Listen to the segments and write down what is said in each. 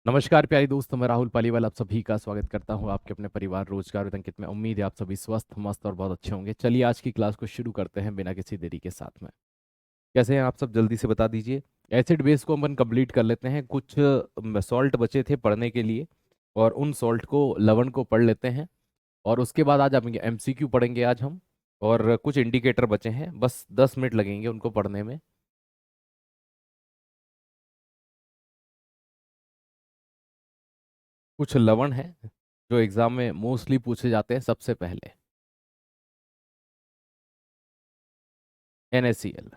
नमस्कार प्यारे दोस्त, मैं राहुल पालीवाल आप सभी का स्वागत करता हूं आपके अपने परिवार रोजगार और अंकित में। उम्मीद है आप सभी स्वस्थ मस्त और बहुत अच्छे होंगे। चलिए आज की क्लास को शुरू करते हैं बिना किसी देरी के साथ में। कैसे हैं आप सब, जल्दी से बता दीजिए। एसिड बेस को अपन कंप्लीट कर लेते हैं। कुछ सॉल्ट बचे थे पढ़ने के लिए और उन सॉल्ट को लवण को पढ़ लेते हैं। और उसके बाद आज आप एमसीक्यू पढ़ेंगे आज हम। और कुछ इंडिकेटर बचे हैं, बस 10 मिनट लगेंगे उनको पढ़ने में। कुछ लवण हैं जो एग्जाम में मोस्टली पूछे जाते हैं। सबसे पहले NaCl।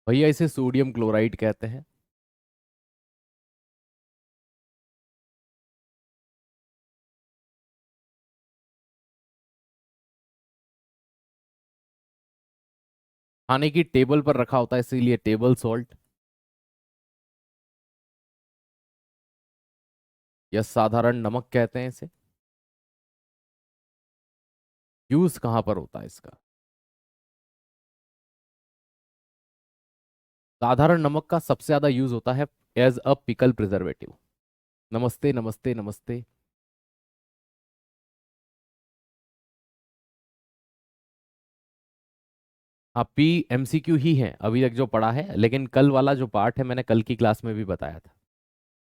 भैया इसे सोडियम क्लोराइड कहते हैं। खाने की टेबल पर रखा होता है इसीलिए टेबल सॉल्ट। या साधारण नमक कहते हैं इसे। यूज कहाँ पर होता है इसका? साधारण नमक का सबसे ज्यादा यूज होता है एज अ पिकल प्रिजर्वेटिव। नमस्ते नमस्ते नमस्ते। हाँ, PMCQ ही है अभी तक जो पढ़ा है, लेकिन कल वाला जो पार्ट है मैंने कल की क्लास में भी बताया था।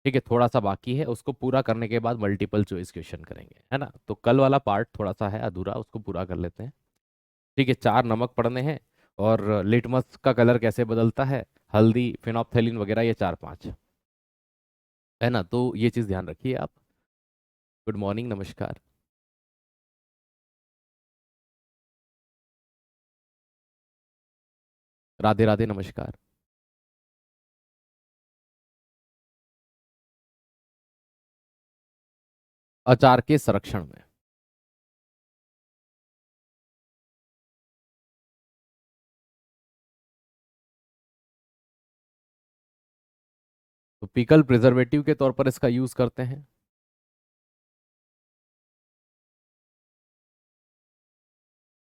ठीक है, थोड़ा सा बाकी है, उसको पूरा करने के बाद मल्टीपल चॉइस क्वेश्चन करेंगे, है ना। तो कल वाला पार्ट थोड़ा सा है अधूरा, उसको पूरा कर लेते हैं। ठीक है, 4 नमक पड़ने हैं। और लिटमस का कलर कैसे बदलता है, हल्दी, फिनोप्थेलिन वगैरह, ये 4 5 है ना। तो ये चीज़ ध्यान रखिए आप। गुड मॉर्निंग, नमस्कार। राधे राधे, नमस्कार। अचार के संरक्षण में। तो पिकल प्रिजर्वेटिव के तौर पर इसका यूज करते हैं।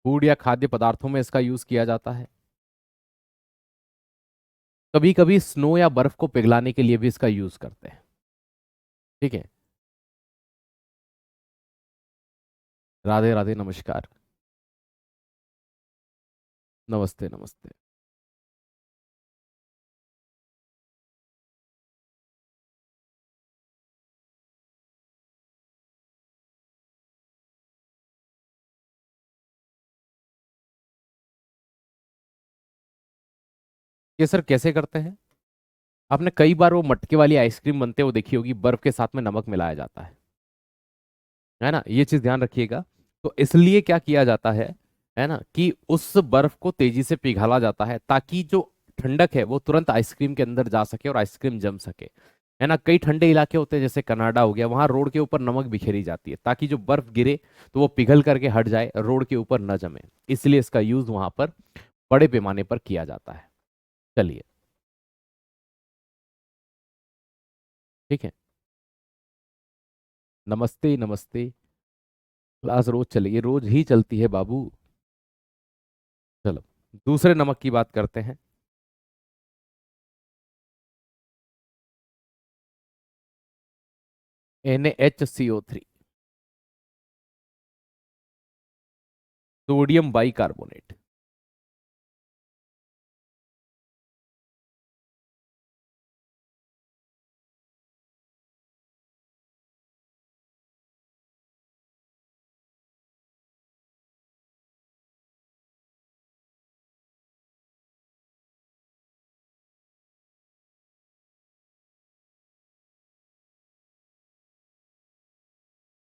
फूड या खाद्य पदार्थों में इसका यूज किया जाता है। कभी कभी स्नो या बर्फ को पिघलाने के लिए भी इसका यूज करते हैं। ठीक है। राधे राधे, नमस्कार। नमस्ते नमस्ते। ये सर कैसे करते हैं? आपने कई बार वो मटके वाली आइसक्रीम बनते हुए देखी होगी, बर्फ के साथ में नमक मिलाया जाता है ना। ये चीज ध्यान रखिएगा। तो इसलिए क्या किया जाता है ना, कि उस बर्फ को तेजी से पिघला जाता है ताकि जो ठंडक है वो तुरंत आइसक्रीम के अंदर जा सके और आइसक्रीम जम सके, है ना। कई ठंडे इलाके होते हैं जैसे कनाडा हो गया, वहां रोड के ऊपर नमक बिखेरी जाती है ताकि जो बर्फ गिरे तो वो पिघल करके हट जाए, रोड के ऊपर न जमे। इसलिए इसका यूज वहां पर बड़े पैमाने पर किया जाता है। चलिए, ठीक है। नमस्ते नमस्ते। क्लास रोज चलेगी, रोज ही चलती है बाबू। चलो, दूसरे नमक की बात करते हैं। NaHCO3, sodium bicarbonate.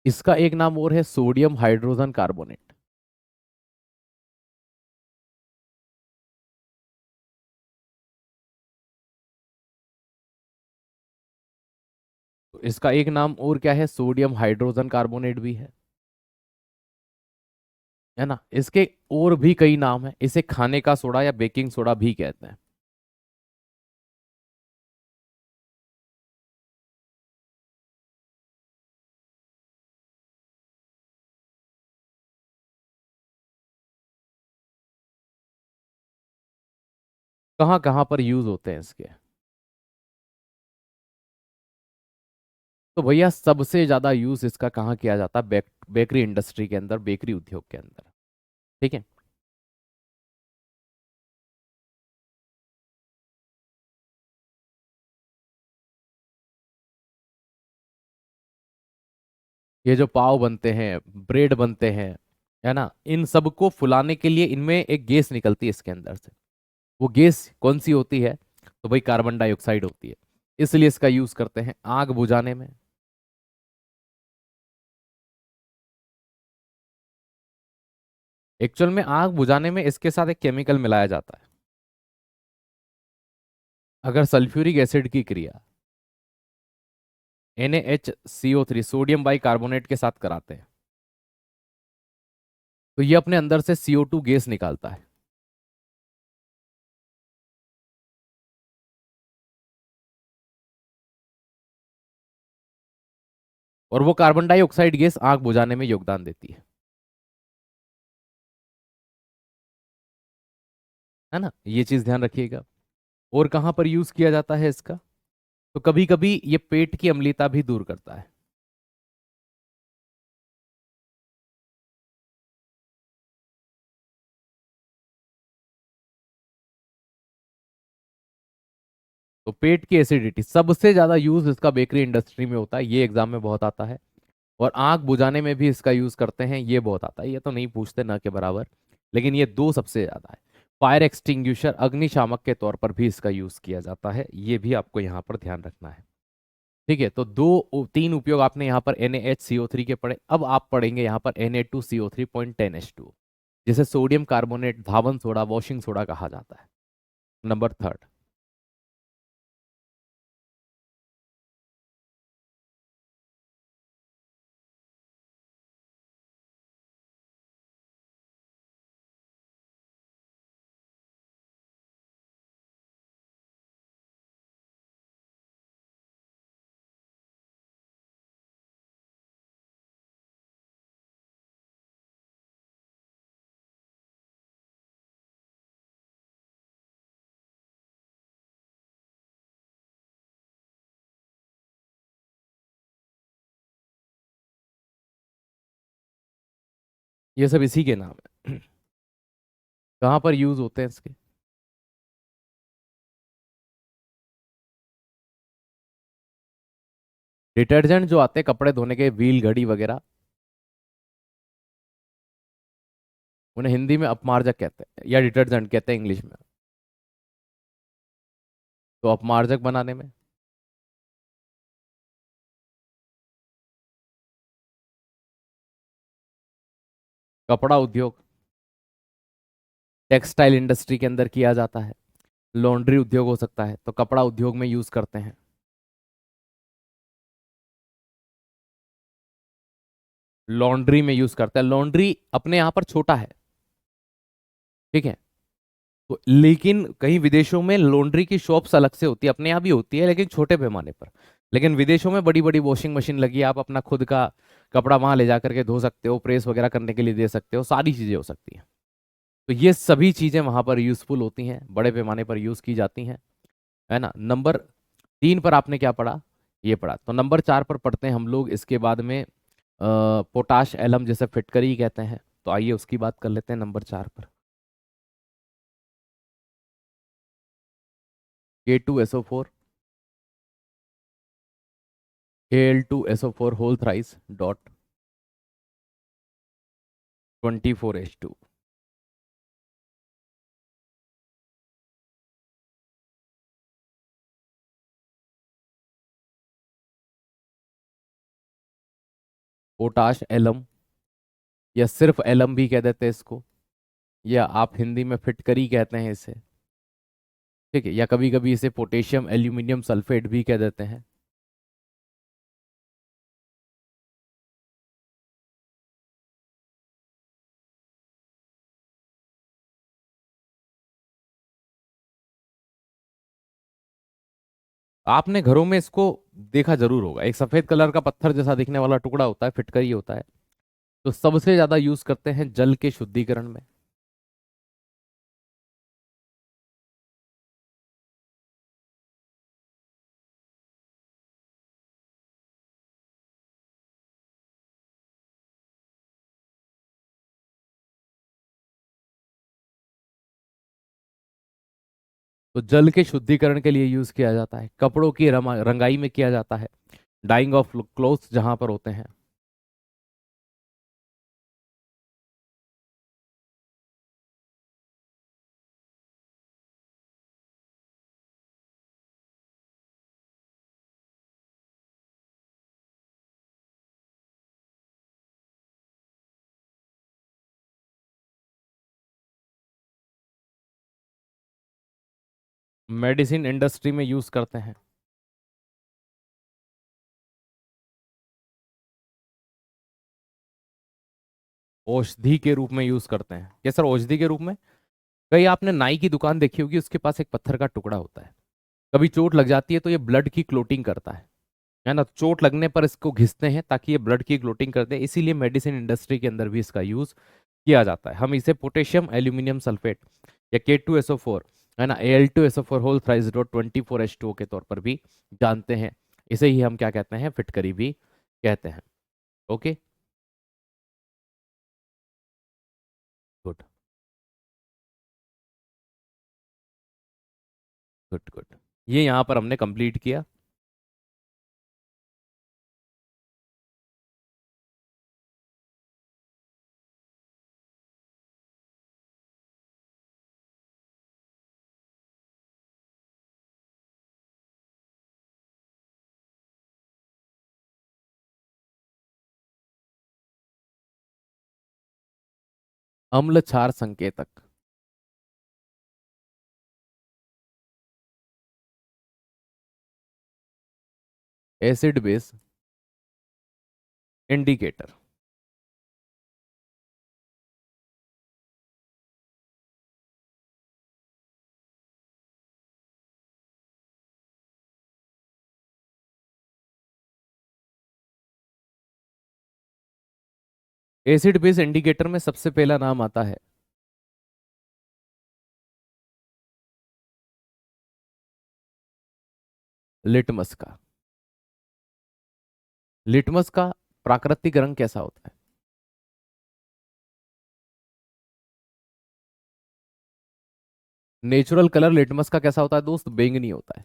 इसका एक नाम और है सोडियम हाइड्रोजन कार्बोनेट। तो इसका एक नाम और क्या है, सोडियम हाइड्रोजन कार्बोनेट भी है ना। इसके और भी कई नाम है, इसे खाने का सोडा या बेकिंग सोडा भी कहते हैं। कहाँ कहाँ पर यूज होते हैं इसके? तो भैया सबसे ज्यादा यूज इसका कहाँ किया जाता है? बेकरी इंडस्ट्री के अंदर, बेकरी उद्योग के अंदर। ठीक है। ये जो पाव बनते हैं, ब्रेड बनते हैं, है ना, इन सबको फुलाने के लिए इनमें एक गैस निकलती है इसके अंदर से। वो गैस कौन सी होती है? तो भाई कार्बन डाइऑक्साइड होती है। इसलिए इसका यूज करते हैं आग बुझाने में। एक्चुअल में आग बुझाने में इसके साथ एक केमिकल मिलाया जाता है। अगर सल्फ्यूरिक एसिड की क्रिया NaHCO3 सोडियम बाई कार्बोनेट के साथ कराते हैं, तो ये अपने अंदर से CO2 गैस निकालता है। और वो कार्बन डाइऑक्साइड गैस आग बुझाने में योगदान देती है ना, ये चीज ध्यान रखिएगा। और कहाँ पर यूज किया जाता है इसका? तो कभी कभी ये पेट की अम्लता भी दूर करता है। तो पेट की एसिडिटी सबसे ज्यादा यूज इसका बेकरी इंडस्ट्री में होता है, ये एग्जाम में बहुत आता है। और आग बुझाने में भी इसका यूज करते हैं, ये बहुत आता है, ये तो नहीं पूछते ना के बराबर। लेकिन ये दो सबसे ज्यादा है। फायर एक्सटिंग्विशर, अग्निशामक के तौर पर भी इसका यूज किया जाता है, ये भी आपको यहाँ पर ध्यान रखना है। ठीक है, तो तीन उपयोग आपने यहाँ पर NaHCO3 के पढ़े। अब आप पढ़ेंगे यहाँ पर Na2CO3.10H2, जिसे सोडियम कार्बोनेट, धावन सोडा, वॉशिंग सोडा कहा जाता है। Number third. ये सब इसी के नाम है। कहाँ पर यूज होते हैं इसके? डिटर्जेंट जो आते हैं कपड़े धोने के, व्हील, घड़ी वगैरह, उन्हें हिंदी में अपमार्जक कहते हैं या डिटर्जेंट कहते हैं इंग्लिश में। तो अपमार्जक बनाने में, कपड़ा उद्योग, टेक्सटाइल इंडस्ट्री के अंदर किया जाता है। लॉन्ड्री उद्योग हो सकता है, तो कपड़ा उद्योग में यूज करते हैं। लॉन्ड्री में यूज करते हैं, लॉन्ड्री अपने यहाँ पर छोटा है। ठीक है। तो लेकिन कहीं विदेशों में लॉन्ड्री की शॉप्स अलग से होती है, अपने यहाँ भी होती है लेकिन छोटे पैमाने पर। लेकिन विदेशों में बड़ी बड़ी वॉशिंग मशीन लगी है, आप अपना खुद का कपड़ा वहां ले जा करके धो सकते हो, प्रेस वगैरह करने के लिए दे सकते हो, सारी चीजें हो सकती हैं। तो ये सभी चीजें वहां पर यूजफुल होती हैं, बड़े पैमाने पर यूज की जाती हैं, है ना। नंबर 3 पर आपने क्या पढ़ा? ये पढ़ा। तो नंबर 4 पर पढ़ते हैं हम लोग इसके बाद में पोटाश एलम, जैसे फिटकरी कहते हैं। तो आइए उसकी बात कर लेते हैं नंबर 4 पर। K2SO4, Al2SO4 whole thrice dot 24H2। Potash alum, या सिर्फ एलम भी कह देते हैं इसको, या आप हिंदी में फिटकरी कहते हैं इसे। ठीक है, या कभी कभी इसे पोटेशियम एल्यूमिनियम सल्फेट भी कह देते हैं। आपने घरों में इसको देखा जरूर होगा, एक सफेद कलर का पत्थर जैसा दिखने वाला टुकड़ा होता है, फिटकरी होता है। तो सबसे ज्यादा यूज करते हैं जल के शुद्धिकरण में। तो जल के शुद्धिकरण के लिए यूज किया जाता है, कपड़ों की रंगाई में किया जाता है, डाइंग ऑफ क्लोथ्स जहां पर होते हैं। मेडिसिन इंडस्ट्री में यूज करते हैं। औषधि के रूप में यूज करते हैं। क्या सर, औषधि के रूप में? कहीं आपने नाई की दुकान देखी होगी, उसके पास एक पत्थर का टुकड़ा होता है, कभी चोट लग जाती है तो ये ब्लड की क्लोटिंग करता है ना, चोट लगने पर इसको घिसते हैं ताकि ये ब्लड की क्लोटिंग कर दे, इसीलिए मेडिसिन इंडस्ट्री के अंदर भी इसका यूज किया जाता है। हम इसे पोटेशियम एल्यूमिनियम सल्फेट या K2SO4 है ना, Al2SO4 whole thrice dot 24H2O के तौर पर भी जानते हैं। इसे ही हम क्या कहते हैं, फिटकरी भी कहते हैं। Okay, good good good. ये यहाँ पर हमने कंप्लीट किया। अम्ल क्षार संकेतक, acid base indicator. Acid base indicator में सबसे पहला नाम आता है लिटमस का। लिटमस का प्राकृतिक रंग कैसा होता है? नेचुरल कलर लिटमस का कैसा होता है दोस्त? बैंगनी होता है।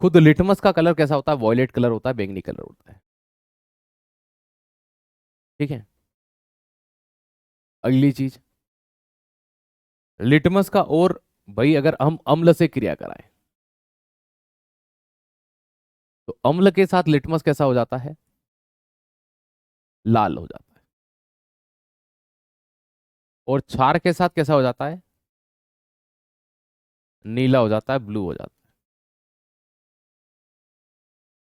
खुद लिटमस का कलर कैसा होता है? वॉयलेट कलर होता है, बैंगनी कलर होता है। ठीक है। अगली चीज, लिटमस का, और भाई अगर हम अम्ल से क्रिया कराएं तो अम्ल के साथ लिटमस कैसा हो जाता है? लाल हो जाता है। और क्षार के साथ कैसा हो जाता है? नीला हो जाता है, ब्लू हो जाता है।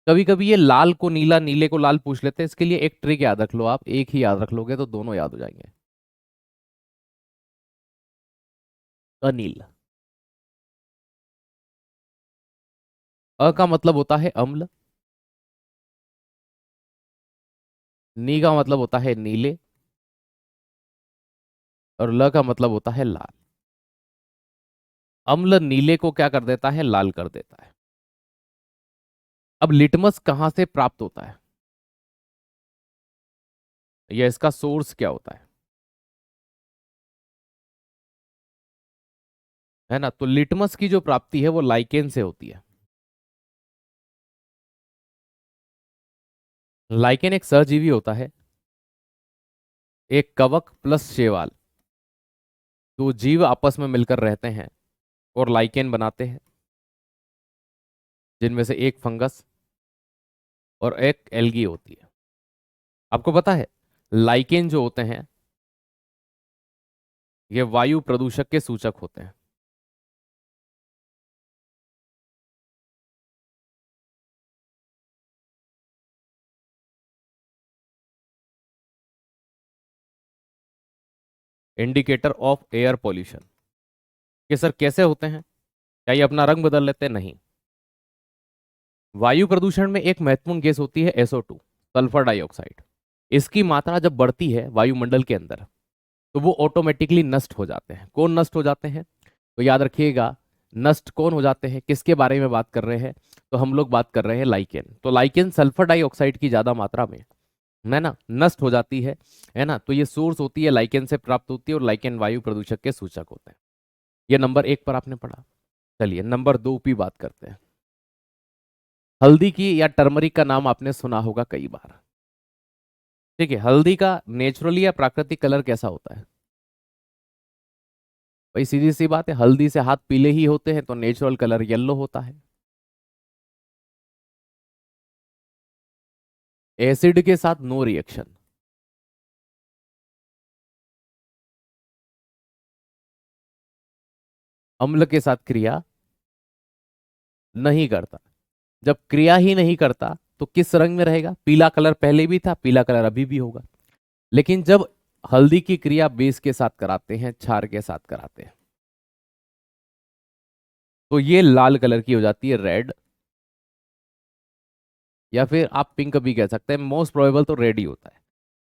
कभी कभी ये लाल को नीला, नीले को लाल पूछ लेते हैं, इसके लिए एक ट्रिक याद रख लो आप, एक ही याद रख लोगे तो दोनों याद हो जाएंगे। अनिल। अ का मतलब होता है अम्ल, नी का मतलब होता है नीले, और ल का मतलब होता है लाल। अम्ल नीले को क्या कर देता है? लाल कर देता है। अब लिटमस कहां से प्राप्त होता है, या इसका सोर्स क्या होता है ना? तो लिटमस की जो प्राप्ति है वो लाइकेन से होती है। लाइकेन एक सहजीवी होता है, एक कवक प्लस शैवाल, दो जीव आपस में मिलकर रहते हैं और लाइकेन बनाते हैं, जिनमें से एक फंगस और एक एल्गी होती है। आपको पता है लाइकेन जो होते हैं ये वायु प्रदूषक के सूचक होते हैं। Indicator of air pollution. ये सर कैसे होते हैं? क्या ये अपना रंग बदल लेते हैं? नहीं। वायु प्रदूषण में एक महत्वपूर्ण गैस होती है SO2, सल्फर डाइऑक्साइड। इसकी मात्रा जब बढ़ती है वायुमंडल के अंदर तो वो ऑटोमेटिकली नष्ट हो जाते हैं। कौन नष्ट हो जाते हैं? तो याद रखिएगा, नष्ट कौन हो जाते हैं, किसके बारे में बात कर रहे हैं? तो हम लोग बात कर रहे हैं लाइकेन। तो लाइकेन सल्फर डाइऑक्साइड की ज्यादा मात्रा में है ना नष्ट हो जाती है ना, तो ये सोर्स होती है लाइकेन से प्राप्त होती है, और लाइकेन वायु प्रदूषक के सूचक होते हैं। ये नंबर 1 पर आपने पढ़ा। चलिए नंबर 2 की बात करते हैं। हल्दी की या टर्मरिक का नाम आपने सुना होगा कई बार। ठीक है, हल्दी का नेचुरली या प्राकृतिक कलर कैसा होता है? भाई सीधी सी बात है, हल्दी से हाथ पीले ही होते हैं, तो नेचुरल कलर येलो होता है। एसिड के साथ नो रिएक्शन। अम्ल के साथ क्रिया नहीं करता। जब क्रिया ही नहीं करता तो किस रंग में रहेगा? पीला कलर पहले भी था, पीला कलर अभी भी होगा। लेकिन जब हल्दी की क्रिया बेस के साथ कराते हैं, क्षार के साथ कराते हैं, तो ये लाल कलर की हो जाती है, रेड। या फिर आप पिंक भी कह सकते हैं, मोस्ट प्रोबेबल तो रेड ही होता है।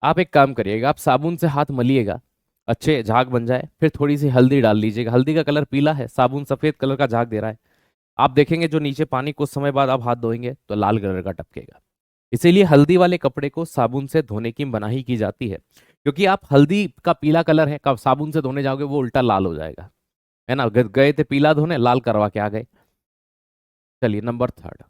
आप एक काम करिएगा, आप साबुन से हाथ मलिएगा, अच्छे झाग बन जाए, फिर थोड़ी सी हल्दी डाल लीजिएगा। हल्दी का कलर पीला है, साबुन सफेद कलर का झाग दे रहा है। आप देखेंगे जो नीचे पानी कुछ समय बाद आप हाथ धोएंगे तो लाल कलर का टपकेगा। इसीलिए हल्दी वाले कपड़े को साबुन से धोने की मनाही की जाती है, क्योंकि आप हल्दी का पीला कलर है, कब साबुन से धोने जाओगे वो उल्टा लाल हो जाएगा। है ना, गए थे पीला धोने, लाल करवा के आ गए। चलिए नंबर 3।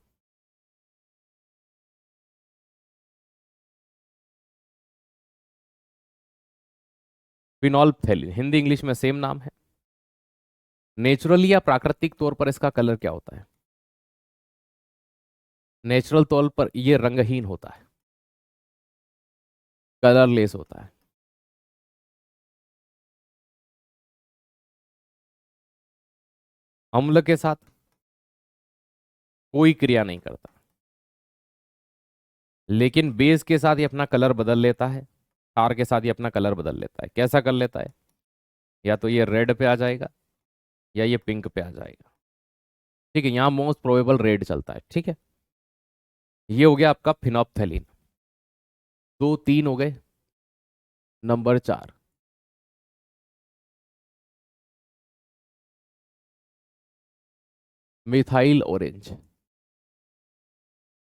फिनोल्फथेलिन, हिंदी इंग्लिश में सेम नाम है। नेचुरली या प्राकृतिक तौर पर इसका कलर क्या होता है? नेचुरल तौर पर ये रंगहीन होता है, कलरलेस होता है। अम्ल के साथ कोई क्रिया नहीं करता, लेकिन बेस के साथ ये अपना कलर बदल लेता है, क्षार के साथ ये अपना कलर बदल लेता है। कैसा कर लेता है? या तो ये रेड पे आ जाएगा या ये पिंक पे आ जाएगा। ठीक है, यहाँ मोस्ट प्रोबेबल रेड चलता है। ठीक है, ये हो गया आपका फिनोप्थेलिन। 2 3 हो गए। Number 4, methyl orange.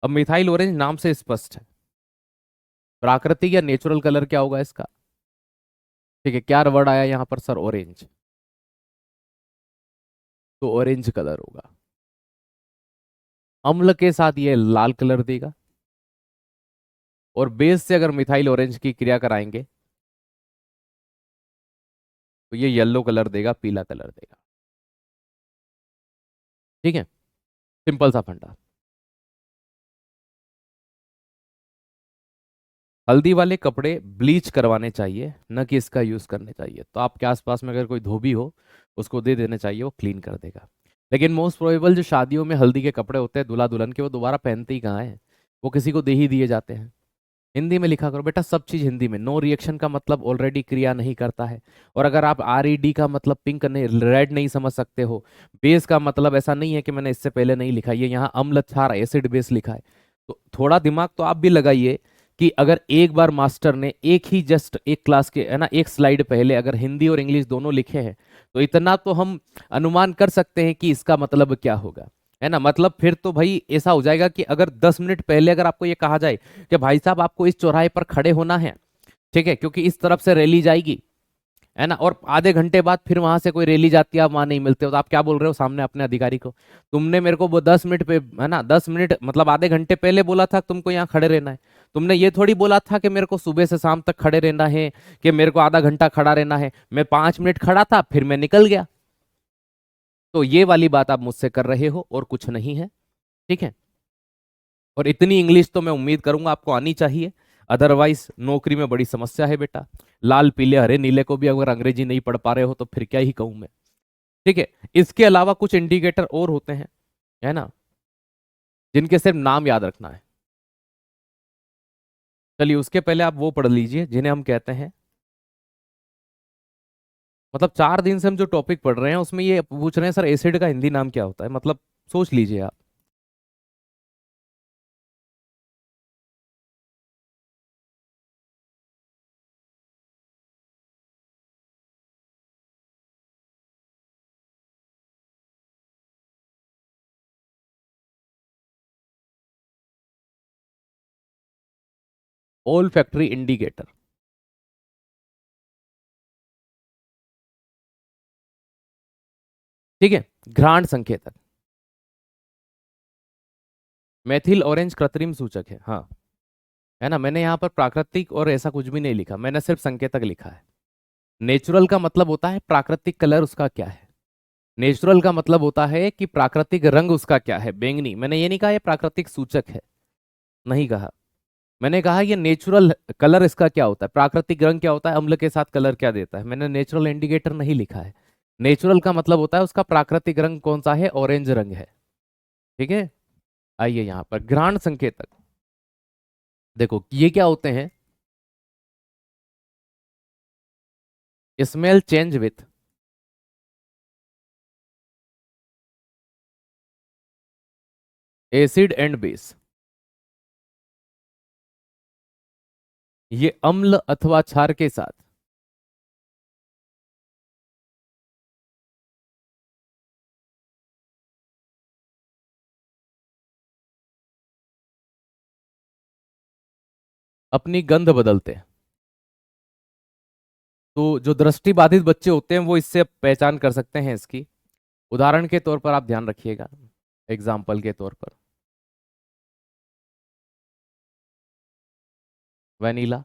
अब मिथाइल ऑरेंज नाम से स्पष्ट है, प्राकृतिक या नेचुरल कलर क्या होगा इसका? ठीक है, क्या वर्ड आया यहाँ पर सर? ऑरेंज। तो ऑरेंज कलर होगा। अम्ल के साथ ये लाल कलर देगा, और बेस से अगर मिथाइल ऑरेंज की क्रिया कराएंगे तो ये येलो कलर देगा, पीला कलर देगा। ठीक है, सिंपल सा फंडा। हल्दी वाले कपड़े ब्लीच करवाने चाहिए, न कि इसका यूज करने चाहिए। तो आपके आसपास में अगर कोई धोबी हो, उसको दे देने चाहिए, वो क्लीन कर देगा। लेकिन मोस्ट प्रोबेबल जो शादियों में हल्दी के कपड़े होते हैं दूल्हा दुल्हन के, वो दोबारा पहनते ही कहाँ हैं, वो किसी को दे ही दिए जाते हैं। हिंदी में लिखा करो बेटा, सब चीज हिंदी में। नो रिएक्शन का मतलब ऑलरेडी क्रिया नहीं करता है। और अगर आप RED का मतलब पिंक नहीं, रेड नहीं समझ सकते हो, बेस का मतलब ऐसा नहीं है कि मैंने इससे पहले नहीं लिखा, ये यहाँ अम्ल क्षार एसिड बेस लिखा है। तो थोड़ा दिमाग तो आप भी लगाइए कि अगर एक बार मास्टर ने एक ही जस्ट एक क्लास के, है ना, एक स्लाइड पहले अगर हिंदी और इंग्लिश दोनों लिखे हैं, तो इतना तो हम अनुमान कर सकते हैं कि इसका मतलब क्या होगा। है ना, मतलब फिर तो भाई ऐसा हो जाएगा कि अगर 10 मिनट पहले अगर आपको ये कहा जाए कि भाई साहब आपको इस चौराहे पर खड़े होना है, ठीक है, क्योंकि इस तरफ से रैली जाएगी, है ना, और आधे घंटे बाद फिर वहां से कोई रैली जाती है, आप वहां नहीं मिलते हो, तो आप क्या बोल रहे हो सामने अपने अधिकारी को? तुमने मेरे को वो 10 मिनट पे, है ना, 10 मिनट मतलब आधे घंटे पहले बोला था तुमको यहाँ खड़े रहना है। तुमने ये थोड़ी बोला था कि मेरे को सुबह से शाम तक खड़े रहना है, कि मेरे को आधा घंटा खड़ा रहना है। मैं 5 मिनट खड़ा था, फिर मैं निकल गया। तो ये वाली बात आप मुझसे कर रहे हो और कुछ नहीं है। ठीक है, और इतनी इंग्लिश तो मैं उम्मीद करूंगा आपको आनी चाहिए, अदरवाइज नौकरी में बड़ी समस्या है बेटा। लाल पीले हरे नीले को भी अगर अंग्रेजी नहीं पढ़ पा रहे हो तो फिर क्या ही कहूं मैं। ठीक है, इसके अलावा कुछ इंडिकेटर और होते हैं, है ना, जिनके सिर्फ नाम याद रखना है। चलिए उसके पहले आप वो पढ़ लीजिए जिन्हें हम कहते हैं, मतलब 4 दिन से हम जो टॉपिक पढ़ रहे हैं उसमें ये पूछ रहे हैं सर एसिड का हिंदी नाम क्या होता है, मतलब सोच लीजिए आप। ओल फैक्ट्री इंडिकेटर। ठीक है। घ्राण संकेतक, मैथिल ऑरेंज कृत्रिम सूचक है, हाँ, है ना। मैंने यहाँ पर प्राकृतिक और ऐसा कुछ भी नहीं लिखा, मैंने सिर्फ संकेतक लिखा है। नेचुरल का मतलब होता है प्राकृतिक कलर उसका क्या है। नेचुरल का मतलब होता है कि प्राकृतिक रंग उसका क्या है, बैंगनी। मैंने ये नहीं कहा ये प्राकृतिक सूचक है, नहीं कहा। मैंने कहा ये नेचुरल कलर इसका क्या होता है, प्राकृतिक रंग क्या होता है, अम्ल के साथ कलर क्या देता है। मैंने नेचुरल इंडिकेटर नहीं लिखा है। नेचुरल का मतलब होता है उसका प्राकृतिक रंग कौन सा है, ऑरेंज रंग है। ठीक है। आइए यहाँ पर घ्राण संकेतक, देखो ये क्या होते हैं। Smell change with acid and base, ये अम्ल अथवा क्षार के साथ अपनी गंध बदलते हैं। तो जो दृष्टि बाधित बच्चे होते हैं वो इससे पहचान कर सकते हैं इसकी। उदाहरण के तौर पर आप ध्यान रखिएगा, एग्जाम्पल के तौर पर वेनिला।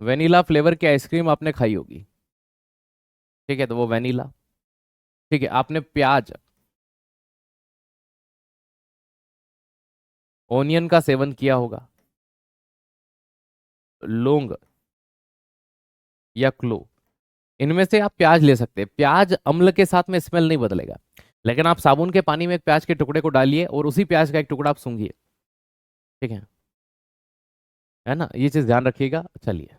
वेनिला फ्लेवर की आइसक्रीम आपने खाई होगी, ठीक है, तो वो वेनिला। ठीक है, आपने प्याज, ओनियन का सेवन किया होगा, लौंग या क्लो, इनमें से आप प्याज ले सकते हैं। प्याज अम्ल के साथ में स्मेल नहीं बदलेगा, लेकिन आप साबुन के पानी में एक प्याज के टुकड़े को डालिए और उसी प्याज का एक टुकड़ा आप सूंघिए, ठीक है ना, ये चीज ध्यान रखिएगा। चलिए,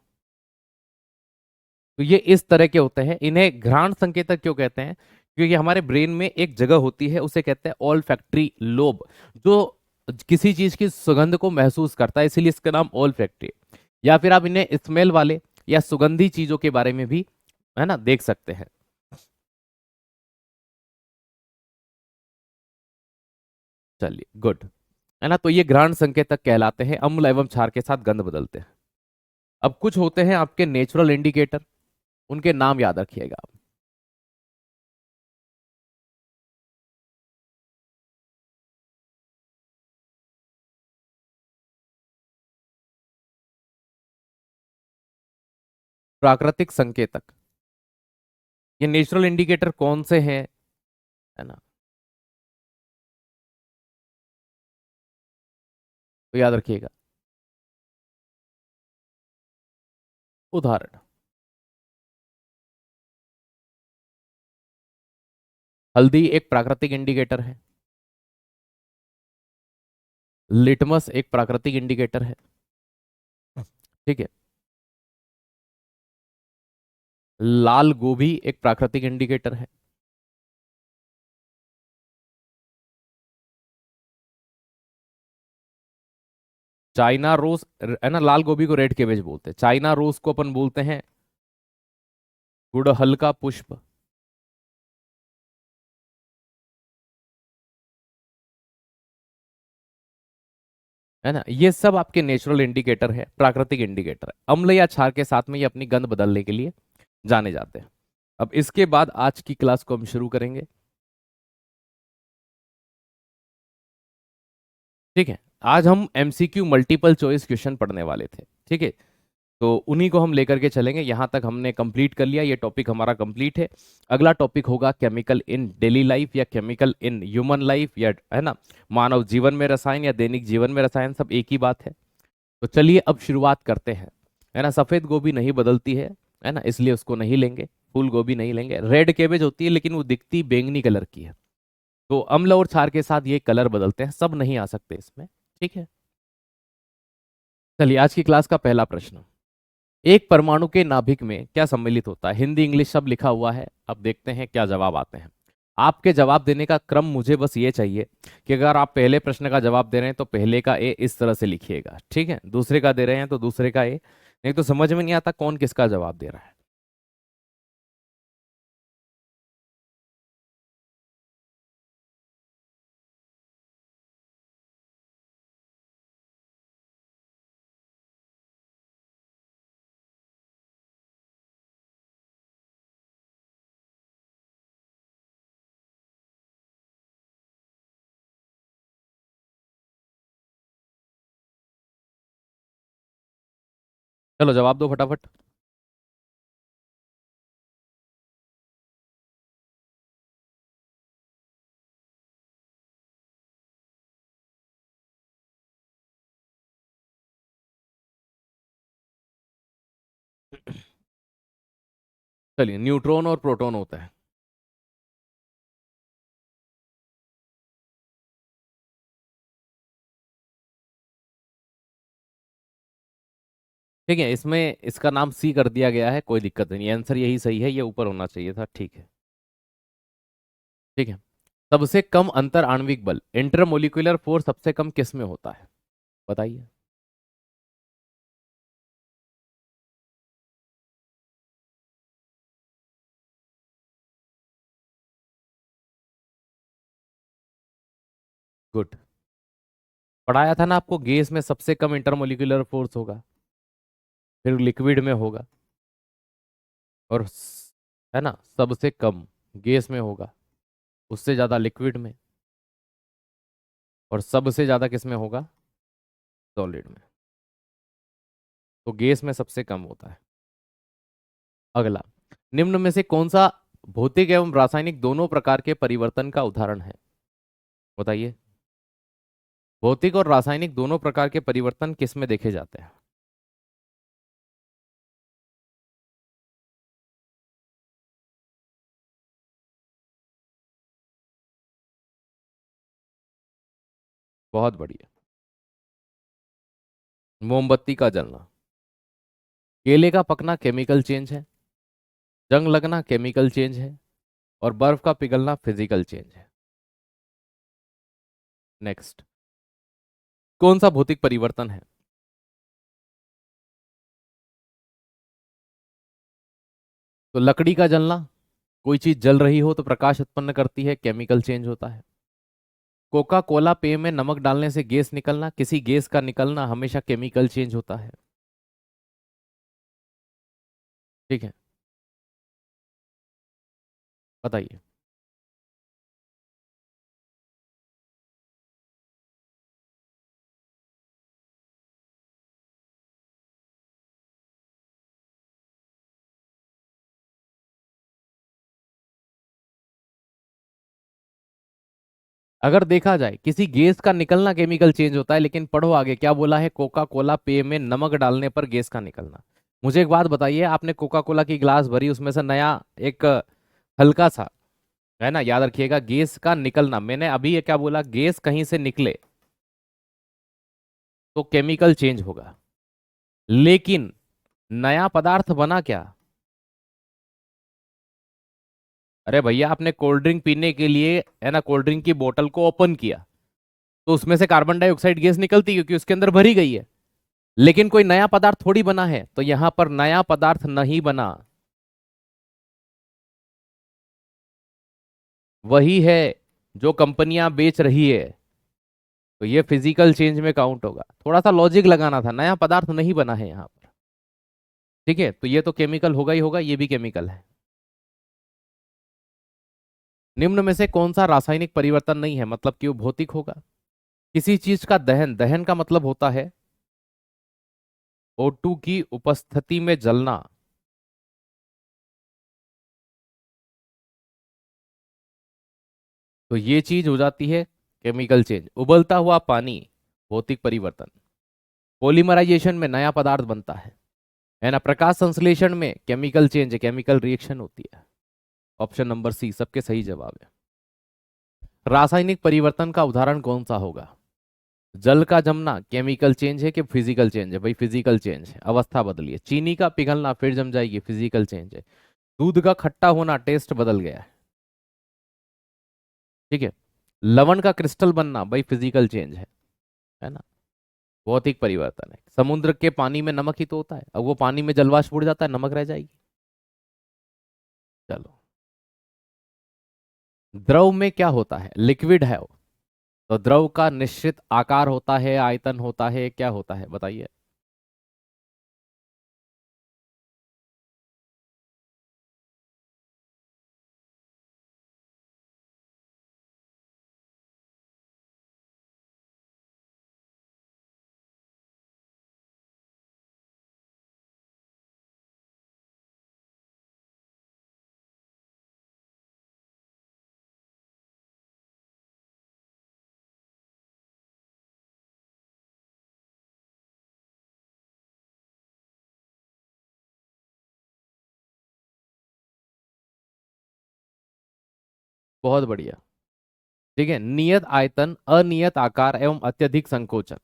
तो ये इस तरह के होते हैं, इन्हें घ्राण संकेतक क्यों कहते हैं, क्योंकि हमारे ब्रेन में एक जगह होती है उसे कहते हैं ऑल फैक्ट्री लोब, जो किसी चीज की सुगंध को महसूस करता है, इसीलिए इसका नाम ऑल फैक्ट्री। या फिर आप इन्हें स्मेल वाले या सुगंधी चीजों के बारे में भी, है ना, देख सकते हैं। चलिए, गुड, है ना। तो ये घ्राण संकेतक कहलाते हैं, अम्ल एवं क्षार के साथ गंध बदलते हैं। अब कुछ होते हैं आपके नेचुरल इंडिकेटर, उनके नाम याद रखिएगा आप। प्राकृतिक संकेतक, ये नेचुरल इंडिकेटर कौन से हैं, है ना, तो याद रखिएगा। उदाहरण, हल्दी एक प्राकृतिक इंडिकेटर है, लिटमस एक प्राकृतिक इंडिकेटर है, ठीक है, लाल गोभी एक प्राकृतिक इंडिकेटर है, चाइना रोज, है ना, लाल गोभी को रेड केबेज बोलते हैं, चाइना रोज को अपन बोलते हैं गुड़हल का पुष्प, है ना। ये सब आपके नेचुरल इंडिकेटर है, प्राकृतिक इंडिकेटर है, अम्ल या क्षार के साथ में ये अपनी गंध बदलने के लिए जाने जाते हैं। अब इसके बाद आज की क्लास को हम शुरू करेंगे, ठीक है। आज हम एमसीक्यू मल्टीपल चॉइस क्वेश्चन पढ़ने वाले थे, ठीक है। तो उन्हीं को हम लेकर के चलेंगे, यहां तक हमने कंप्लीट कर लिया, ये टॉपिक हमारा कंप्लीट है। अगला टॉपिक होगा केमिकल इन डेली लाइफ या केमिकल इन ह्यूमन लाइफ, या, है ना, मानव जीवन में रसायन या दैनिक जीवन में रसायन, सब एक ही बात है। तो चलिए अब शुरुआत करते हैं, है ना। सफेद गोभी नहीं बदलती है ना, इसलिए उसको नहीं लेंगे। फूल गोभी नहीं लेंगे। रेड कैबेज होती है लेकिन वो दिखती बैंगनी कलर की है। तो अम्ल और क्षार के साथ ये कलर बदलते हैं, सब नहीं आ सकते इसमें, ठीक है। चलिए, आज की क्लास का पहला प्रश्न, एक परमाणु के नाभिक में क्या सम्मिलित होता है, हिंदी इंग्लिश सब लिखा हुआ है। अब देखते हैं क्या जवाब आते हैं। आपके जवाब देने का क्रम मुझे बस ये चाहिए कि अगर आप पहले प्रश्न का जवाब दे रहे हैं तो पहले का ए इस तरह से लिखिएगा, ठीक है। दूसरे का दे रहे हैं तो दूसरे का ए, नहीं तो समझ में नहीं आता कौन किसका जवाब दे रहा है। चलो जवाब दो फटाफट। चलिए, न्यूट्रॉन और प्रोटॉन होता है। ठीक है, इसमें इसका नाम सी कर दिया गया है, कोई दिक्कत नहीं, आंसर यही सही है, ये ऊपर होना चाहिए था। ठीक है। ठीक है। सबसे कम अंतर आणविक बल, इंटरमोलिकुलर फोर्स, सबसे कम किस में होता है? बताइए। गुड। पढ़ाया था ना आपको, गैस में सबसे कम इंटरमोलिकुलर फोर्स होगा, फिर लिक्विड में होगा, और है ना, सबसे कम गैस में होगा, उससे ज्यादा लिक्विड में, और सबसे ज्यादा किस में होगा? सॉलिड में। तो गैस में सबसे कम होता है। अगला, निम्न में से कौन सा भौतिक एवं रासायनिक दोनों प्रकार के परिवर्तन का उदाहरण है? बताइए। भौतिक और रासायनिक दोनों प्रकार के परिवर्तन किस में देखे जाते हैं? बहुत बढ़िया। मोमबत्ती का जलना। केले का पकना केमिकल चेंज है, जंग लगना केमिकल चेंज है, और बर्फ का पिघलना फिजिकल चेंज है। नेक्स्ट, कौन सा भौतिक परिवर्तन है? तो लकड़ी का जलना, कोई चीज जल रही हो तो प्रकाश उत्पन्न करती है, केमिकल चेंज होता है। कोका कोला पेय में नमक डालने से गैस निकलना, किसी गैस का निकलना हमेशा केमिकल चेंज होता है। ठीक है, बताइए। अगर देखा जाए, किसी गैस का निकलना केमिकल चेंज होता है, लेकिन पढ़ो आगे क्या बोला है, कोका कोला पेय में नमक डालने पर गैस का निकलना। मुझे एक बात बताइए, आपने कोका कोला की गिलास भरी, उसमें से नया एक हल्का सा, है ना, याद रखिएगा, गैस का निकलना, मैंने अभी ये क्या बोला, गैस कहीं से निकले तो केमिकल चेंज होगा, लेकिन नया पदार्थ बना क्या? अरे भैया, आपने कोल्ड ड्रिंक पीने के लिए, है ना, कोल्ड ड्रिंक की बोतल को ओपन किया, तो उसमें से कार्बन डाइऑक्साइड गैस निकलती है, क्योंकि उसके अंदर भरी गई है, लेकिन कोई नया पदार्थ थोड़ी बना है, तो यहां पर नया पदार्थ नहीं बना, वही है जो कंपनियां बेच रही है, तो ये फिजिकल चेंज में काउंट होगा। थोड़ा सा लॉजिक लगाना था, नया पदार्थ नहीं बना है यहां पर। ठीक है, तो ये तो केमिकल होगा ही होगा, ये भी केमिकल है। निम्न में से कौन सा रासायनिक परिवर्तन नहीं है, मतलब कि वो भौतिक होगा? किसी चीज का दहन, दहन का मतलब होता है O2 की उपस्थिति में जलना, तो ये चीज हो जाती है केमिकल चेंज। उबलता हुआ पानी, भौतिक परिवर्तन। पॉलीमराइजेशन में नया पदार्थ बनता है ना। प्रकाश संश्लेषण में केमिकल चेंज है, केमिकल रिएक्शन होती है। ऑप्शन नंबर सी सबके सही जवाब है। रासायनिक परिवर्तन का उदाहरण कौन सा होगा? जल का जमना केमिकल चेंज है कि फिजिकल चेंज है? भाई फिजिकल चेंज है, अवस्था बदली है। चीनी का पिघलना फिर जम जाएगी, फिजिकल चेंज है। दूध का खट्टा होना, टेस्ट बदल गया है। ठीक है। लवण का क्रिस्टल बनना, भाई फिजिकल चेंज है ना, भौतिक परिवर्तन है। समुद्र के पानी में नमक ही तो होता है, अब वो पानी में जलवाष्प उड़ जाता है, नमक रह जाएगी। चलो, द्रव में क्या होता है, लिक्विड है वो, तो द्रव का निश्चित आकार होता है, आयतन होता है, क्या होता है, बताइए। बहुत बढ़िया। ठीक है, नियत आयतन, अनियत आकार एवं अत्यधिक संकोचन।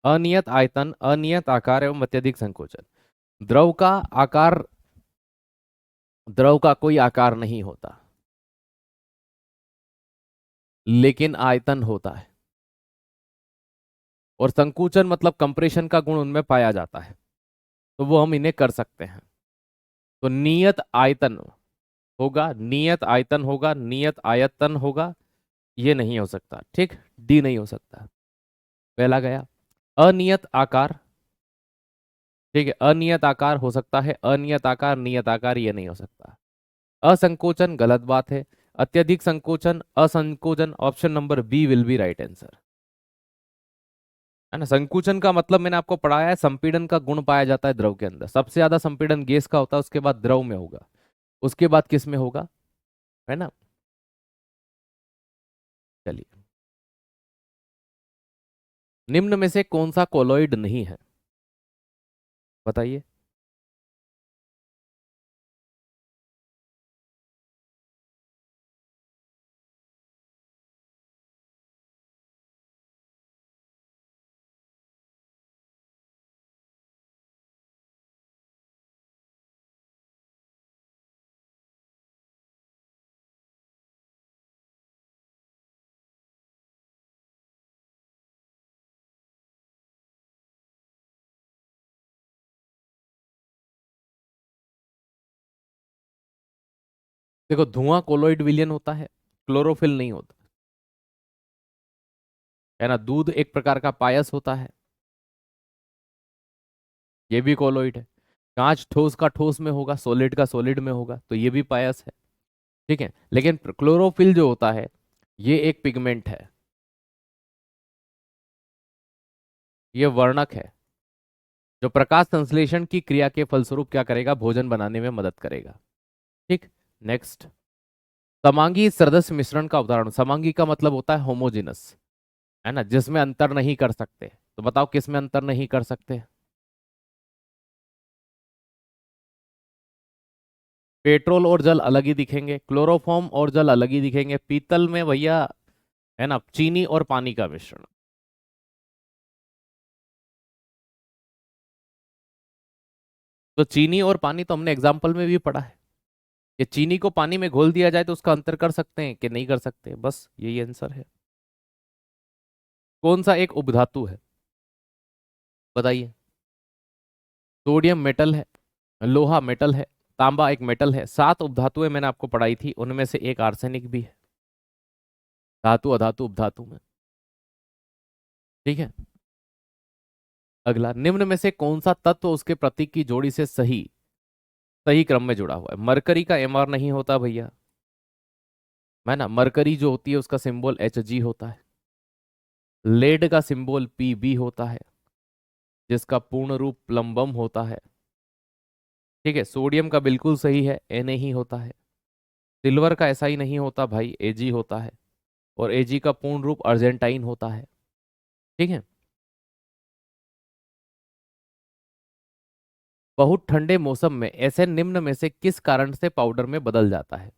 अनियत आयतन, अनियत आकार एवं अत्यधिक संकोचन। द्रव का आकार, द्रव का कोई आकार नहीं होता, लेकिन आयतन होता है। और संकुचन मतलब कंप्रेशन का गुण उनमें पाया जाता है, तो वो हम इन्हें कर सकते हैं। तो नियत आयतन होगा, नियत आयतन होगा, नियत आयतन होगा, ये नहीं हो सकता। ठीक, डी नहीं हो सकता, पहला गया। अनियत आकार, ठीक है, अनियत आकार हो सकता है, अनियत आकार, नियत आकार ये नहीं हो सकता। असंकोचन गलत बात है। अत्यधिक संकोचन, असंकोचन, option number B will be right answer, है ना। संकुचन का मतलब मैंने आपको पढ़ाया है, संपीड़न का गुण पाया जाता है द्रव के अंदर। सबसे ज्यादा संपीड़न गैस का होता है, उसके बाद द्रव में होगा, उसके बाद किस में होगा, है ना। चलिए, निम्न में से कौन सा कोलॉइड नहीं है, बताइए। देखो, धुआं कोलॉइड विलियन होता है, क्लोरोफिल नहीं होता, है ना। दूध एक प्रकार का पायस होता है, ये भी कोलॉइड है। कांच ठोस का ठोस में होगा, सॉलिड का सॉलिड में होगा, तो ये भी पायस है। ठीक है, लेकिन क्लोरोफिल जो होता है, ये एक पिगमेंट है, ये वर्णक है, जो प्रकाश संश्लेषण की क्रिया के फलस्वरूप क्या करेगा, भोजन बनाने में मदद करेगा। ठीक, नेक्स्ट। समांगी सदस्य मिश्रण का उदाहरण, समांगी का मतलब होता है होमोजेनस, है ना, जिसमें अंतर नहीं कर सकते। तो बताओ किस में अंतर नहीं कर सकते। पेट्रोल और जल अलग ही दिखेंगे, क्लोरोफॉर्म और जल अलग ही दिखेंगे, पीतल में भैया, है ना, चीनी और पानी का मिश्रण। तो चीनी और पानी तो हमने एग्जाम्पल में भी पढ़ा है, कि चीनी को पानी में घोल दिया जाए तो उसका अंतर कर सकते हैं कि नहीं कर सकते, बस यही आंसर है। कौन सा एक उपधातु है, बताइए। सोडियम मेटल है, लोहा मेटल है, तांबा एक मेटल है। 7 उपधातुएं मैंने आपको पढ़ाई थी, उनमें से एक आर्सेनिक भी है, धातु अधातु उपधातु में। ठीक है, अगला, निम्न में से कौन सा तत्व उसके प्रतीक की जोड़ी से सही सही क्रम में जुड़ा हुआ है। मरकरी का एमआर नहीं होता भैया, है ना। मरकरी जो होती है उसका सिंबल एच जी होता है। लेड का सिंबल पी बी होता है, जिसका पूर्ण रूप प्लम्बम होता है। ठीक है, सोडियम का बिल्कुल सही है, एन ही होता है। सिल्वर का ऐसा ही नहीं होता भाई, एजी होता है। और एजी का पूर्ण रूप अर्जेंटाइन होता है। ठीक है, बहुत ठंडे मौसम में ऐसे निम्न में से किस कारण से पाउडर में बदल जाता है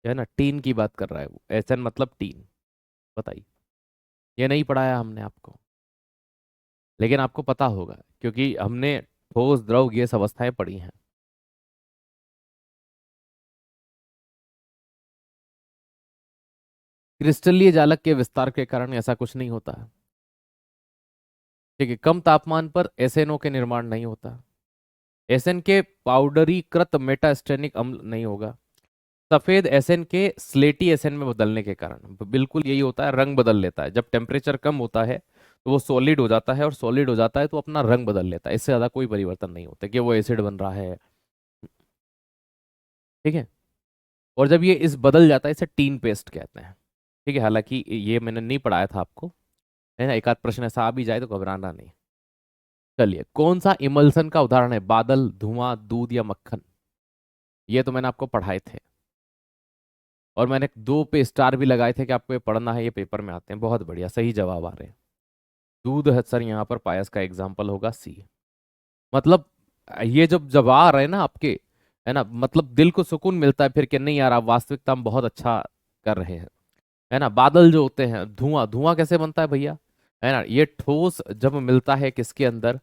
ना। टीन की बात कर रहा है वो, एसएन मतलब टीन, बताइए। ये नहीं पढ़ाया हमने आपको, लेकिन आपको पता होगा, क्योंकि हमने ठोस द्रव गैस अवस्थाएं पढ़ी हैं। क्रिस्टलीय जालक के विस्तार के कारण ऐसा कुछ नहीं होता है। ठीक है, कम तापमान पर एसएनओ के निर्माण नहीं होता। एसएन के पाउडरीकृत मेटास्टेनिक अम्ल नहीं होगा। सफेद एसएन के स्लेटी एसएन में बदलने के कारण बिल्कुल यही होता है, रंग बदल लेता है। जब टेम्परेचर कम होता है तो वो सॉलिड हो जाता है, और सॉलिड हो जाता है तो अपना रंग बदल लेता है। इससे ज्यादा कोई परिवर्तन नहीं होता कि वो एसिड बन रहा है। ठीक है, और जब ये इस बदल जाता है, इसे टीन पेस्ट कहते हैं। ठीक है, हालांकि ये मैंने नहीं पढ़ाया था आपको, है ना। एक आध प्रश्न ऐसा आ भी जाए तो घबराना नहीं। चलिए, कौन सा इमल्सन का उदाहरण है, बादल, धुआं, दूध या मक्खन। ये तो मैंने आपको पढ़ाए थे, और मैंने 2 पे स्टार भी लगाए थे कि आपको ये पढ़ना है, ये पेपर में आते हैं। बहुत बढ़िया, सही जवाब आ रहे हैं। दूध है सर, यहाँ पर पायस का एग्जाम्पल होगा सी। मतलब ये जब जब आ रहे हैं ना आपके, है ना, मतलब दिल को सुकून मिलता है फिर कि नहीं यार आप वास्तविकता में बहुत अच्छा कर रहे हैं। है ना, बादल जो होते हैं, धुआं, धुआं कैसे बनता है भैया? है ना, ये ठोस जब मिलता है किसके अंदर,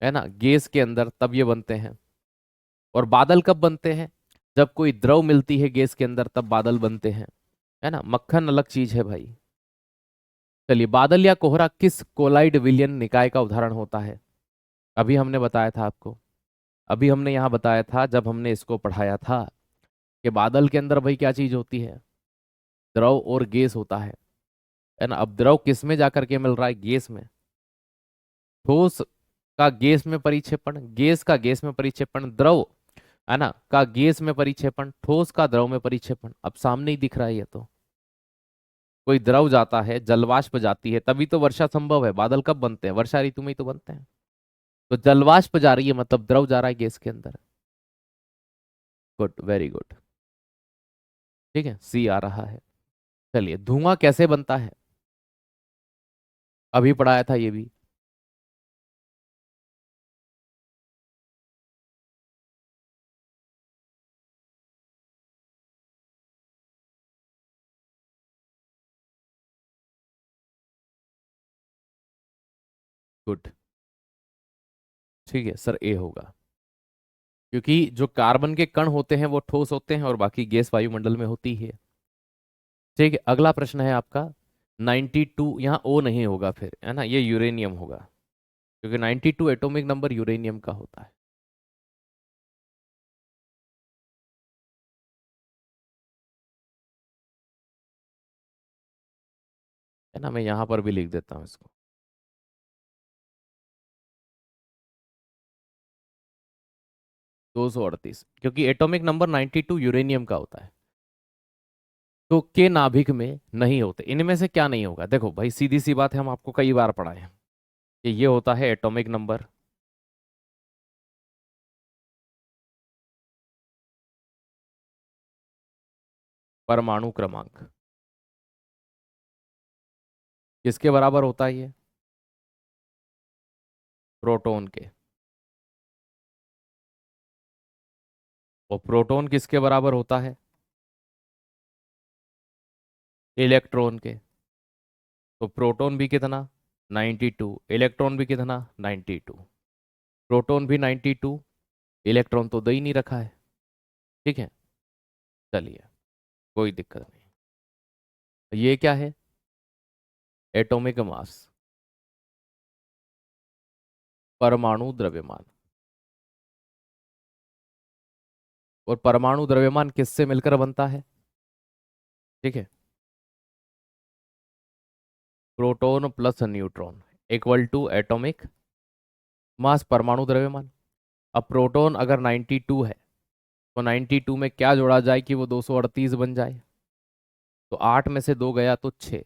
है ना, गैस के अंदर, तब ये बनते हैं। और बादल कब बनते हैं? जब कोई द्रव मिलती है गैस के अंदर, तब बादल बनते हैं। है ना, मक्खन अलग चीज है भाई। चलिए, बादल या कोहरा किस कोलाइड विलियन निकाय का उदाहरण होता है? अभी हमने बताया था आपको, अभी हमने यहाँ बताया था जब हमने इसको पढ़ाया था कि बादल के अंदर भाई क्या चीज होती है? द्रव और गैस होता है ना। अब द्रव किस में जाकर के मिल रहा है? गैस में। ठोस का गैस में परिक्षेपण, गैस का गैस में परिक्षेपण, द्रव, है ना, का गैस में परिक्षेपण, ठोस का द्रव में परिक्षेपण। अब सामने ही दिख रहा है ये तो। कोई द्रव जाता है, जलवाष्प जाती है, तभी तो वर्षा संभव है। बादल कब बनते हैं? वर्षा ऋतु में ही तो बनते हैं। तो जलवाष्प जा रही है मतलब द्रव जा रहा है गैस के अंदर। Good, very good. ठीक है, सी आ रहा है। चलिए, धुआं कैसे बनता है? अभी पढ़ाया था ये भी। गुड। ठीक है सर, ए होगा। क्योंकि जो कार्बन के कण होते हैं वो ठोस होते हैं और बाकी गैस वायुमंडल में होती है। ठीक है, अगला प्रश्न है आपका 92। यहाँ ओ नहीं होगा फिर, है ना, ये यूरेनियम होगा, क्योंकि 92 एटॉमिक नंबर यूरेनियम का होता है। है ना, मैं यहाँ पर भी लिख देता हूँ इसको। 238, क्योंकि एटॉमिक नंबर 92 यूरेनियम का होता है। तो के नाभिक में नहीं होते, इनमें से क्या नहीं होगा? देखो भाई, सीधी सी बात है, हम आपको कई बार पढ़ाए हैं कि ये होता है एटॉमिक नंबर, परमाणु क्रमांक। किसके बराबर होता है ये? प्रोटॉन के। और प्रोटॉन किसके बराबर होता है? इलेक्ट्रॉन के। तो प्रोटॉन भी कितना? 92। इलेक्ट्रॉन भी कितना? 92। प्रोटॉन भी 92, इलेक्ट्रॉन तो दे ही नहीं रखा है। ठीक है, चलिए, कोई दिक्कत नहीं। ये क्या है? एटॉमिक मास, परमाणु द्रव्यमान। और परमाणु द्रव्यमान किससे मिलकर बनता है? ठीक है, proton plus neutron equal to atomic mass, परमाणु द्रव्यमान। अब प्रोटॉन अगर 92 है, तो 92 में क्या जोड़ा जाए कि वो 238 बन जाए? तो 8 में से 2 गया तो 6।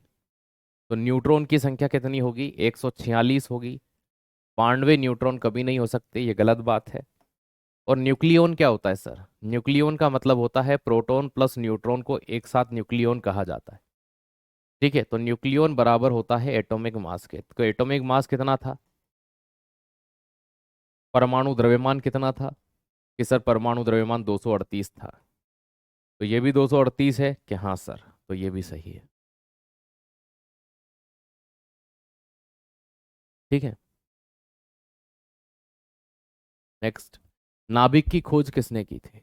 तो न्यूट्रॉन की संख्या कितनी होगी? 146 होगी। 92 न्यूट्रॉन कभी नहीं हो सकते, ये गलत बात है। और न्यूक्लियॉन क्या होता है सर? न्यूक्लियॉन का मतलब होता है प्रोटॉन प्लस न्यूट्रॉन को एक साथ न्यूक्लियॉन कहा जाता है। ठीक है, तो न्यूक्लियॉन बराबर होता है एटॉमिक मास के। तो एटॉमिक मास कितना था? परमाणु द्रव्यमान कितना था? कि सर परमाणु द्रव्यमान 238 था। तो ये भी 238 है कि हाँ सर? तो ये भी सही है। ठीक है, नेक्स्ट। नाभिक की खोज किसने की थी?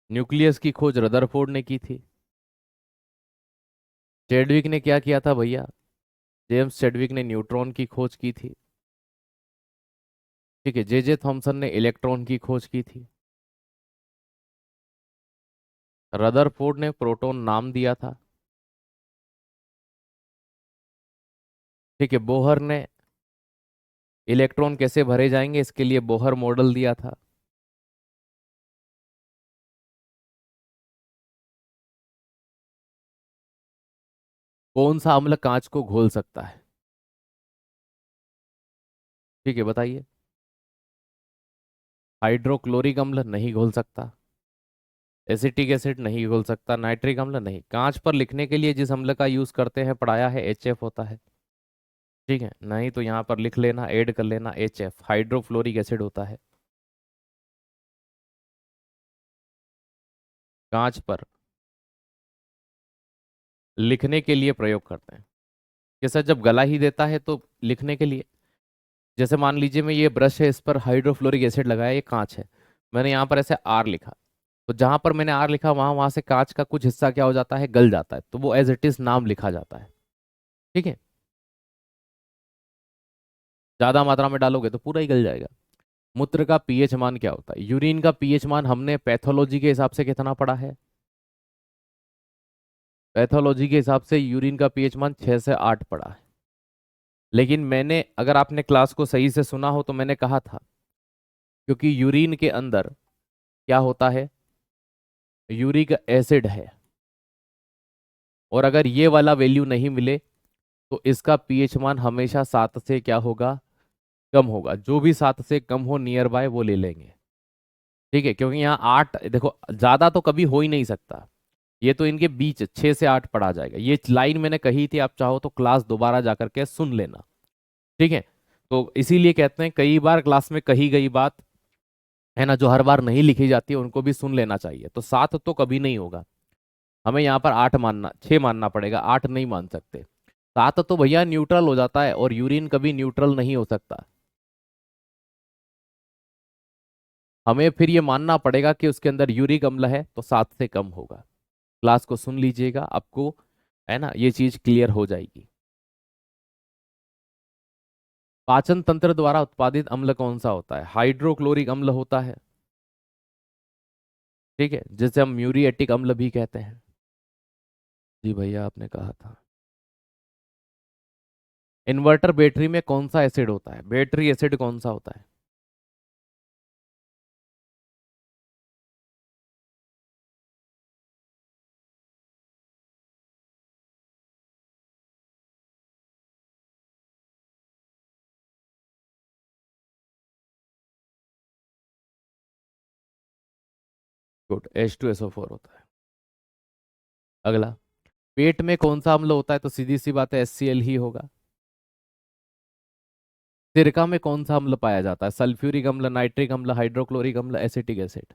न्यूक्लियस की खोज रदरफोर्ड ने की थी। चैडविक ने क्या किया था भैया? जेम्स चैडविक ने न्यूट्रॉन की खोज की थी। ठीक है, जे जे थॉमसन ने इलेक्ट्रॉन की खोज की थी। रदरफोर्ड ने प्रोटॉन नाम दिया था। ठीक है, बोहर ने इलेक्ट्रॉन कैसे भरे जाएंगे इसके लिए बोहर मॉडल दिया था। कौन सा अम्ल कांच को घोल सकता है? ठीक है, बताइए। हाइड्रोक्लोरिक अम्ल नहीं घोल सकता। एसिटिक एसिड नहीं घोल सकता। नाइट्रिक अम्ल नहीं। कांच पर लिखने के लिए जिस अम्ल का यूज करते हैं, पढ़ाया है, HF होता है। ठीक है, नहीं तो यहाँ पर लिख लेना, ऐड कर लेना HF, हाइड्रोफ्लोरिक एसिड होता है। कांच पर लिखने के लिए प्रयोग करते हैं। जैसे जब गला ही देता है तो लिखने के लिए। जैसे मान लीजिए मैं ये ब्रश है, इस पर हाइड्रोफ्लोरिक एसिड लगाया, ये कांच है, मैंने यहाँ पर ऐसे आर लिखा, तो जहां पर मैंने आर लिखा वहां वहां से कांच का कुछ हिस्सा क्या हो जाता है, गल जाता है, तो वो एज इट इज नाम लिखा जाता है। ठीक है, ज्यादा मात्रा में डालोगे तो पूरा ही गल जाएगा। मूत्र का पीएच मान क्या होता है? यूरिन का पीएच मान हमने पैथोलॉजी के हिसाब से कितना पढ़ा है? पैथोलॉजी के हिसाब से यूरिन का पीएच मान 6 से 8 पढ़ा है। लेकिन मैंने, अगर आपने क्लास को सही से सुना हो तो मैंने कहा था, क्योंकि यूरिन के अंदर क्या होता है, यूरिक एसिड है, और अगर ये वाला वैल्यू नहीं मिले तो इसका पीएच मान हमेशा 7 से क्या होगा, कम होगा। जो भी 7 से कम हो नियर बाय वो ले लेंगे। ठीक है, क्योंकि यहाँ 8, देखो ज्यादा तो कभी हो ही नहीं सकता, ये तो इनके बीच 6 से 8 पढ़ा जाएगा। ये लाइन मैंने कही थी, आप चाहो तो क्लास दोबारा जाकर के सुन लेना। ठीक है, तो इसीलिए कहते हैं कई बार क्लास में कही गई बात है ना, जो हर बार नहीं लिखी जाती है, उनको भी सुन लेना चाहिए। तो 7 तो कभी नहीं होगा, हमें यहाँ पर 8 मानना, 6 मानना पड़ेगा, 8 नहीं मान सकते। 7 तो भैया न्यूट्रल हो जाता है, और यूरिन कभी न्यूट्रल नहीं हो सकता। हमें फिर ये मानना पड़ेगा कि उसके अंदर यूरिक अम्ल है, तो 7 से कम होगा। क्लास को सुन लीजिएगा, आपको है ना ये चीज क्लियर हो जाएगी। पाचन तंत्र द्वारा उत्पादित अम्ल कौन सा होता है? हाइड्रोक्लोरिक अम्ल होता है। ठीक है, जिसे हम म्यूरिएटिक अम्ल भी कहते हैं। जी भैया, आपने कहा था। इन्वर्टर बैटरी में कौन सा एसिड होता है? बैटरी एसिड कौन सा होता है? गुड, H2SO4 होता है। अगला, पेट में कौन सा अम्ल होता है? तो सीधी सी बात है, HCl ही होगा। सिरका में कौन सा अम्ल पाया जाता है? सल्फ्यूरिक अम्ल, नाइट्रिक अम्ल, हाइड्रोक्लोरिक अम्ल, एसिटिक एसिड।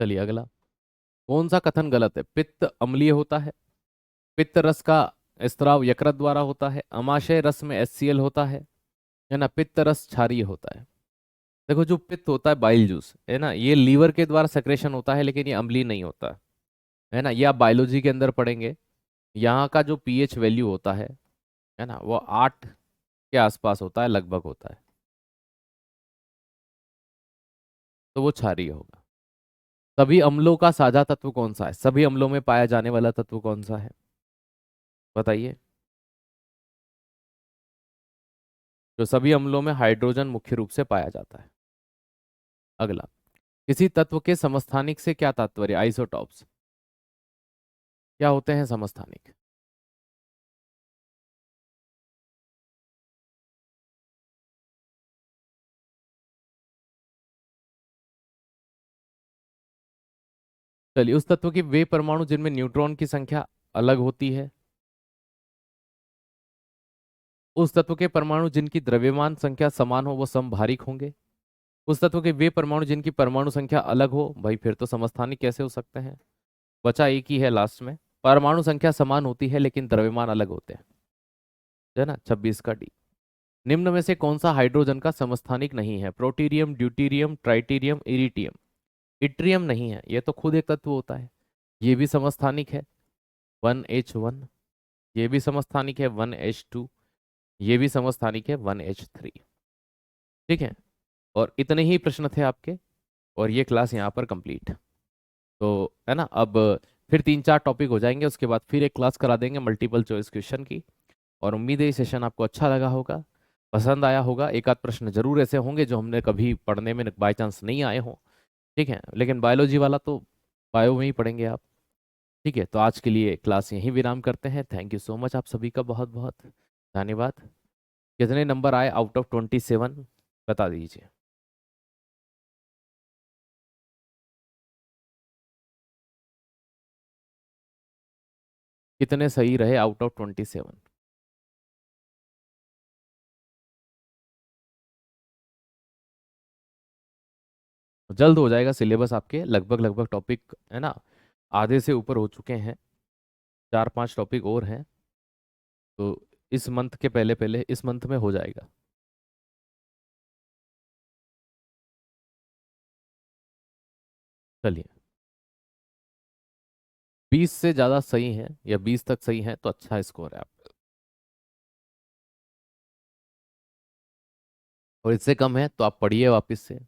चलिए अगला, कौन सा कथन गलत है? पित्त अम्लीय होता है, पित्त रस का स्त्राव यकृत द्वारा होता है, अमाशय रस में HCl होता है ना, पित्त रस क्षारीय होता है। देखो, जो पित्त होता है, बाइल जूस है ना, ये लीवर के द्वारा सेक्रेशन होता है, लेकिन ये अम्लीय नहीं होता है ना। ये आप बायोलॉजी के अंदर पढ़ेंगे। यहाँ का जो पीएच वैल्यू होता है ना, वो 8 के आसपास होता है, लगभग होता है, तो वो क्षारीय होगा। सभी अम्लों का साझा तत्व कौन सा है? सभी अम्लों में पाया जाने वाला तत्व कौन सा है, बताइए? जो सभी अम्लों में हाइड्रोजन मुख्य रूप से पाया जाता है। अगला, किसी तत्व के समस्थानिक से क्या तात्पर्य? आइसोटॉप्स। क्या होते हैं समस्थानिक? चलिए, उस तत्व के वे परमाणु जिनमें न्यूट्रॉन की संख्या अलग होती है। उस तत्व के परमाणु जिनकी द्रव्यमान संख्या समान हो वो समभारिक होंगे। उस तत्व के वे परमाणु जिनकी परमाणु संख्या अलग हो, भाई फिर तो समस्थानिक कैसे हो सकते हैं? बचा एक ही है लास्ट में, परमाणु संख्या समान होती है लेकिन द्रव्यमान अलग होते हैं, है ना, 26 का डी। निम्न में से कौन सा हाइड्रोजन का समस्थानिक नहीं है? प्रोटीरियम, ड्यूटीरियम, ट्राइटीरियम, इरिटियम। इट्रियम नहीं है, ये तो खुद एक तत्व होता है। ये भी समस्थानिक है, 1H1। ये भी समस्थानिक है, 1H2। ये भी समस्थानिक है, 1H3। ठीक है, और इतने ही प्रश्न थे आपके, और ये क्लास यहाँ पर कंप्लीट। तो है ना, अब फिर 3 4 टॉपिक हो जाएंगे, उसके बाद फिर एक क्लास करा देंगे मल्टीपल चॉइस क्वेश्चन की। और उम्मीद है ये सेशन आपको अच्छा लगा होगा। पसंद आया होगा। एक आध प्रश्न जरूर ऐसे होंगे जो हमने कभी पढ़ने में बाय चांस नहीं आए हों, ठीक है, लेकिन बायोलॉजी वाला तो बायो में ही पढ़ेंगे आप। ठीक है, तो आज के लिए क्लास यहीं विराम करते हैं। थैंक यू सो मच, आप सभी का बहुत बहुत धन्यवाद। कितने नंबर आए आउट ऑफ 27 बता दीजिए। कितने सही रहे आउट ऑफ 27? जल्द हो जाएगा सिलेबस आपके, लगभग लगभग टॉपिक है ना आधे से ऊपर हो चुके हैं, 4 5 टॉपिक और हैं। तो इस मंथ के पहले पहले इस मंथ में हो जाएगा। चलिए, 20 से ज़्यादा सही हैं या 20 तक सही हैं तो अच्छा स्कोर है आप, और इससे कम है तो आप पढ़िए वापस से।